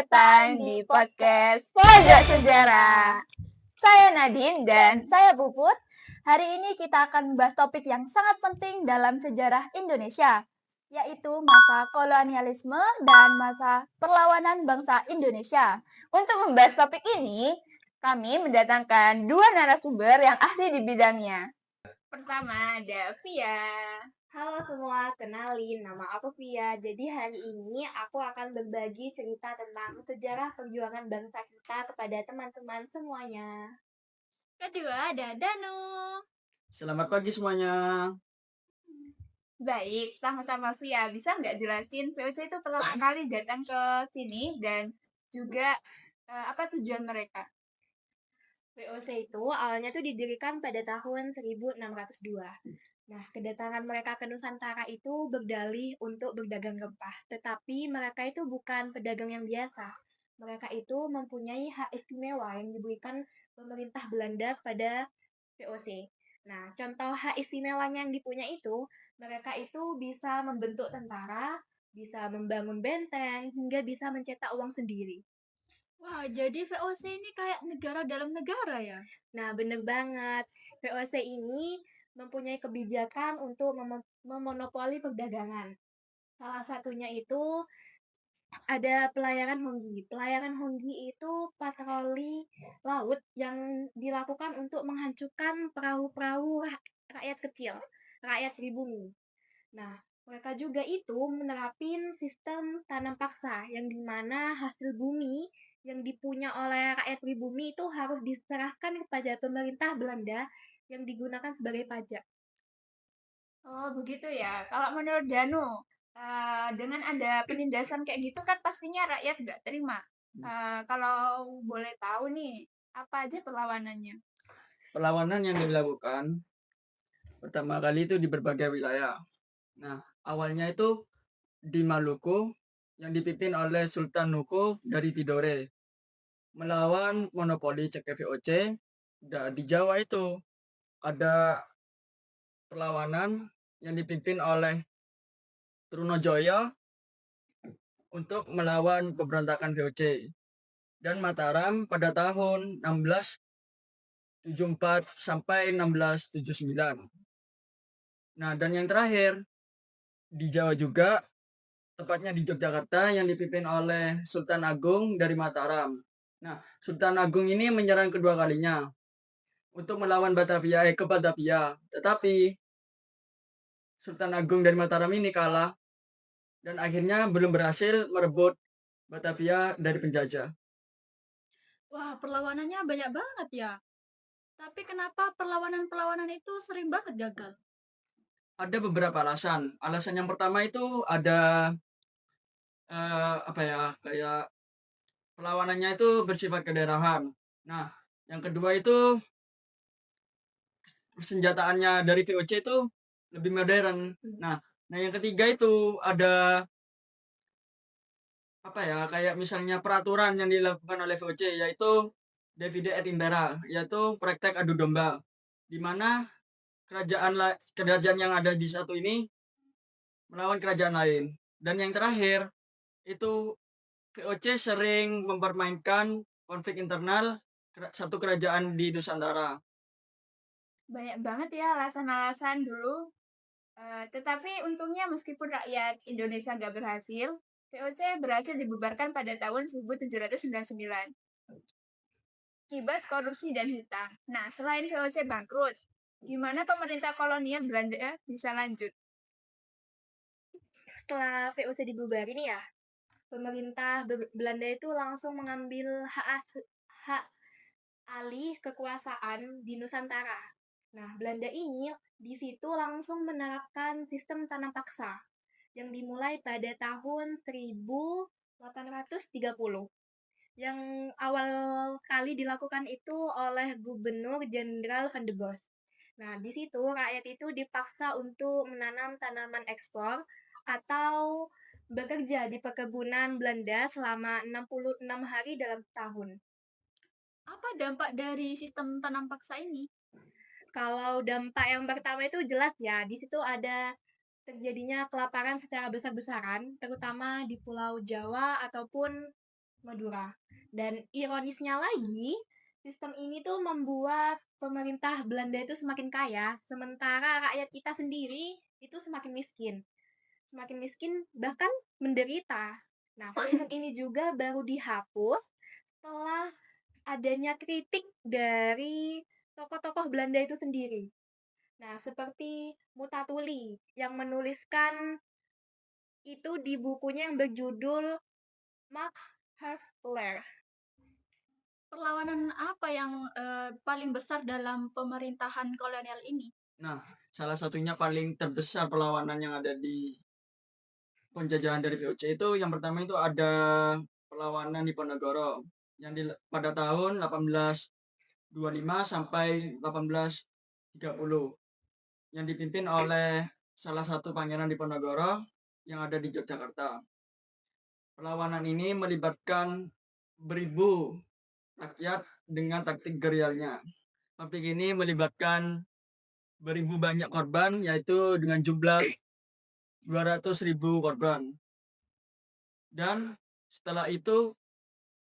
datang di podcast Pojok Sejarah. Saya Nadine dan saya Puput. Hari ini kita akan membahas topik yang sangat penting dalam sejarah Indonesia, yaitu masa kolonialisme dan masa perlawanan bangsa Indonesia. Untuk membahas topik ini, kami mendatangkan dua narasumber yang ahli di bidangnya. Pertama ada Via. Halo semua, kenalin nama aku Via. Jadi hari ini aku akan berbagi cerita tentang sejarah perjuangan bangsa kita kepada teman-teman semuanya. Kedua ada Danu. Selamat pagi semuanya. Baik, sama-sama Via. Bisa nggak jelasin VOC itu pertama kali datang ke sini dan juga apa tujuan mereka? VOC itu awalnya tuh didirikan pada tahun 1602. Nah, kedatangan mereka ke Nusantara itu berdalih untuk berdagang rempah. Tetapi mereka itu bukan pedagang yang biasa. Mereka itu mempunyai hak istimewa yang diberikan pemerintah Belanda pada VOC. Nah, contoh hak istimewanya yang dipunyai itu, mereka itu bisa membentuk tentara, bisa membangun benteng, hingga bisa mencetak uang sendiri. Wah, jadi VOC ini kayak negara dalam negara ya? Nah, bener banget. VOC ini mempunyai kebijakan untuk memonopoli perdagangan. Salah satunya itu ada pelayaran Honggi. Pelayaran Honggi itu patroli laut yang dilakukan untuk menghancurkan perahu-perahu rakyat kecil, rakyat pribumi. Nah, mereka juga itu menerapin sistem tanam paksa yang dimana hasil bumi yang dipunya oleh rakyat pribumi itu harus diserahkan kepada pemerintah Belanda yang digunakan sebagai pajak. Oh, begitu ya. Kalau menurut Danu, dengan ada penindasan kayak gitu kan pastinya rakyat nggak terima. Kalau boleh tahu nih, apa aja perlawanannya? Perlawanan yang dilakukan pertama kali itu di berbagai wilayah. Nah, awalnya itu di Maluku yang dipimpin oleh Sultan Nuku dari Tidore melawan monopoli CKVOC. Dan di Jawa itu ada perlawanan yang dipimpin oleh Trunojoyo untuk melawan pemberontakan VOC. Dan Mataram pada tahun 1674 sampai 1679. Nah, dan yang terakhir di Jawa juga, tepatnya di Yogyakarta yang dipimpin oleh Sultan Agung dari Mataram. Nah, Sultan Agung ini menyerang kedua kalinya untuk melawan ke Batavia. Tetapi Sultan Agung dari Mataram ini kalah dan akhirnya belum berhasil merebut Batavia dari penjajah. Wah, perlawanannya banyak banget ya. Tapi kenapa perlawanan-perlawanan itu sering banget gagal? Ada beberapa alasan. Alasan yang pertama itu ada kayak perlawanannya itu bersifat kedaerahan. Nah, yang kedua itu persenjataannya dari VOC itu lebih modern. Nah, yang ketiga itu ada kayak misalnya peraturan yang dilakukan oleh VOC yaitu Divide et Impera, yaitu praktek adu domba, di mana kerajaan yang ada di satu ini melawan kerajaan lain. Dan yang terakhir itu VOC sering mempermainkan konflik internal satu kerajaan di Nusantara. Banyak banget ya alasan-alasan dulu. Tetapi untungnya meskipun rakyat Indonesia nggak berhasil, VOC berhasil dibubarkan pada tahun 1799. Akibat korupsi dan hutang. Nah, selain VOC bangkrut, gimana pemerintah kolonial Belanda bisa lanjut? Setelah VOC dibubarin ya, pemerintah Belanda itu langsung mengambil hak alih kekuasaan di Nusantara. Nah, Belanda ini di situ langsung menerapkan sistem tanam paksa yang dimulai pada tahun 1830. Yang awal kali dilakukan itu oleh Gubernur Jenderal Van de Bos. Nah, di situ rakyat itu dipaksa untuk menanam tanaman ekspor atau bekerja di perkebunan Belanda selama 66 hari dalam setahun. Apa dampak dari sistem tanam paksa ini? Kalau dampak yang pertama itu jelas ya, di situ ada terjadinya kelaparan secara besar-besaran, terutama di Pulau Jawa ataupun Madura. Dan ironisnya lagi, sistem ini tuh membuat pemerintah Belanda itu semakin kaya, sementara rakyat kita sendiri itu semakin miskin. Semakin miskin bahkan menderita. Nah, sistem ini juga baru dihapus setelah adanya kritik dari tokoh-tokoh Belanda itu sendiri. Nah, seperti Mutatuli yang menuliskan itu di bukunya yang berjudul Mark Havelaar. Perlawanan apa yang paling besar dalam pemerintahan kolonial ini? Nah, salah satunya paling terbesar perlawanan yang ada di penjajahan dari VOC itu yang pertama itu ada perlawanan Diponegoro yang pada tahun 1825 sampai 1830 yang dipimpin oleh salah satu pangeran Diponegoro yang ada di Yogyakarta. Perlawanan ini melibatkan beribu rakyat dengan taktik gerilya. Taktik ini melibatkan beribu banyak korban, yaitu dengan jumlah 200.000 korban. Dan setelah itu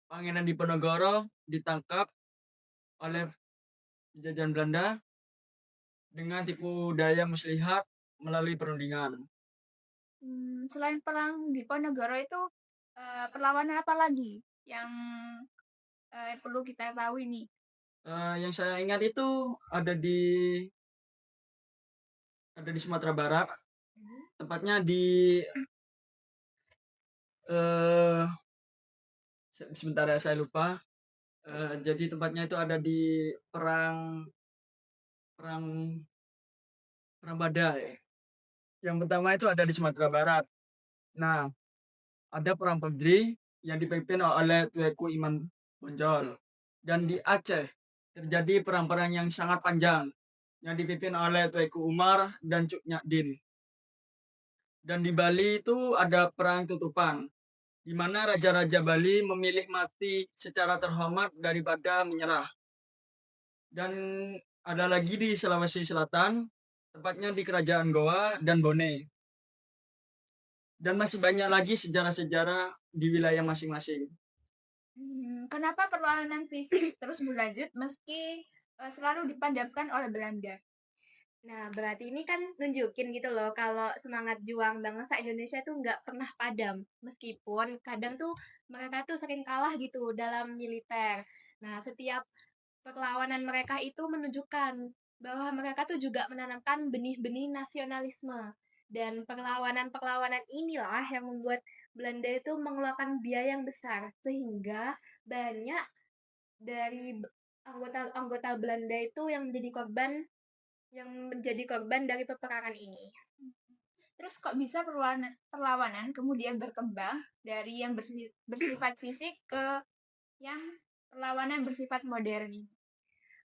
Pangeran Diponegoro ditangkap oleh penjajahan Belanda dengan tipu daya muslihat melalui perundingan. Selain perang Diponegoro itu perlawanan apa lagi yang perlu kita tahu ini? Yang saya ingat itu ada di Sumatera Barat, tepatnya di sebentar ya saya lupa. Jadi tempatnya itu ada di perang Badai. Yang pertama itu ada di Sumatera Barat. Nah, ada perang Pedri yang dipimpin oleh Tueku Iman Bonjol. Dan di Aceh terjadi perang-perang yang sangat panjang yang dipimpin oleh Tueku Umar dan Cuk Nyadin. Dan di Bali itu ada perang Tutupan, di mana raja-raja Bali memilih mati secara terhormat daripada menyerah. Dan ada lagi di Sulawesi Selatan, tepatnya di Kerajaan Goa dan Bone. Dan masih banyak lagi sejarah-sejarah di wilayah masing-masing. Kenapa perlawanan fisik terus berlanjut meski selalu dipandangkan oleh Belanda? Nah, berarti ini kan nunjukin gitu loh kalau semangat juang bangsa Indonesia tuh nggak pernah padam. Meskipun kadang tuh mereka tuh sering kalah gitu dalam militer. Nah, setiap perlawanan mereka itu menunjukkan bahwa mereka tuh juga menanamkan benih-benih nasionalisme. Dan perlawanan-perlawanan inilah yang membuat Belanda itu mengeluarkan biaya yang besar. Sehingga banyak dari anggota-anggota Belanda itu yang menjadi korban dari peperangan ini. Terus kok bisa perlawanan kemudian berkembang dari yang bersifat fisik ke yang perlawanan bersifat modern ini?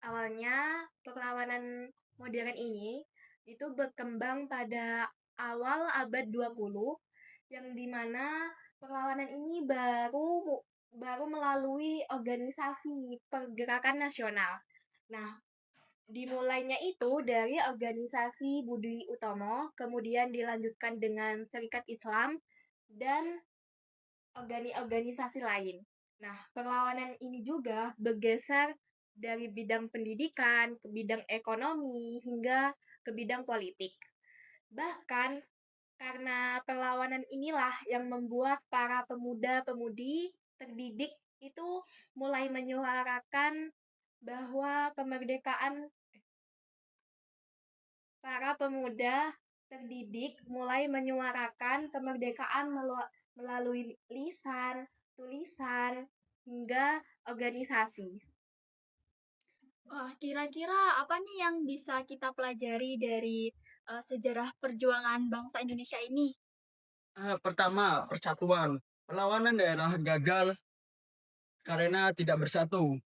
Awalnya perlawanan modern ini itu berkembang pada awal abad 20 yang dimana perlawanan ini baru melalui organisasi pergerakan nasional. Nah, dimulainya itu dari organisasi Budi Utomo, kemudian dilanjutkan dengan Serikat Islam, dan organisasi lain. Nah, perlawanan ini juga bergeser dari bidang pendidikan ke bidang ekonomi hingga ke bidang politik. Bahkan karena perlawanan inilah yang membuat para pemuda-pemudi terdidik itu mulai menyuarakan bahwa para pemuda terdidik mulai menyuarakan kemerdekaan melalui lisan, tulisan, hingga organisasi. Wah, kira-kira apa nih yang bisa kita pelajari dari sejarah perjuangan bangsa Indonesia ini? Pertama, persatuan. Perlawanan daerah gagal karena tidak bersatu.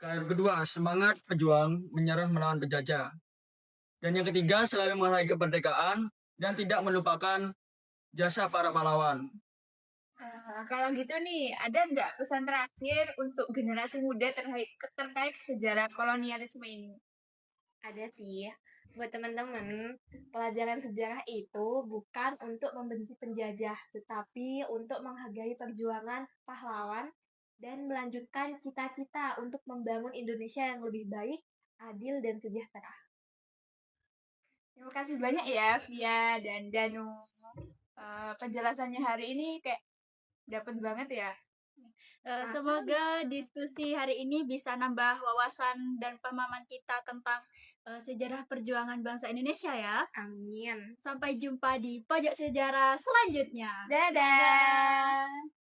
Kedua, semangat pejuang menyerah melawan penjajah. Dan yang ketiga, selalu meraih kemerdekaan dan tidak melupakan jasa para pahlawan. Kalau gitu nih, ada nggak pesan terakhir untuk generasi muda terkait sejarah kolonialisme ini? Ada sih. Buat teman-teman, pelajaran sejarah itu bukan untuk membenci penjajah, tetapi untuk menghargai perjuangan pahlawan dan melanjutkan cita-cita untuk membangun Indonesia yang lebih baik, adil, dan sejahtera. Terima kasih banyak ya Via dan Danu. Penjelasannya hari ini kayak dapat banget ya. Semoga diskusi hari ini bisa nambah wawasan dan pemahaman kita tentang sejarah perjuangan bangsa Indonesia ya. Amin. Sampai jumpa di pojok sejarah selanjutnya. Dadah!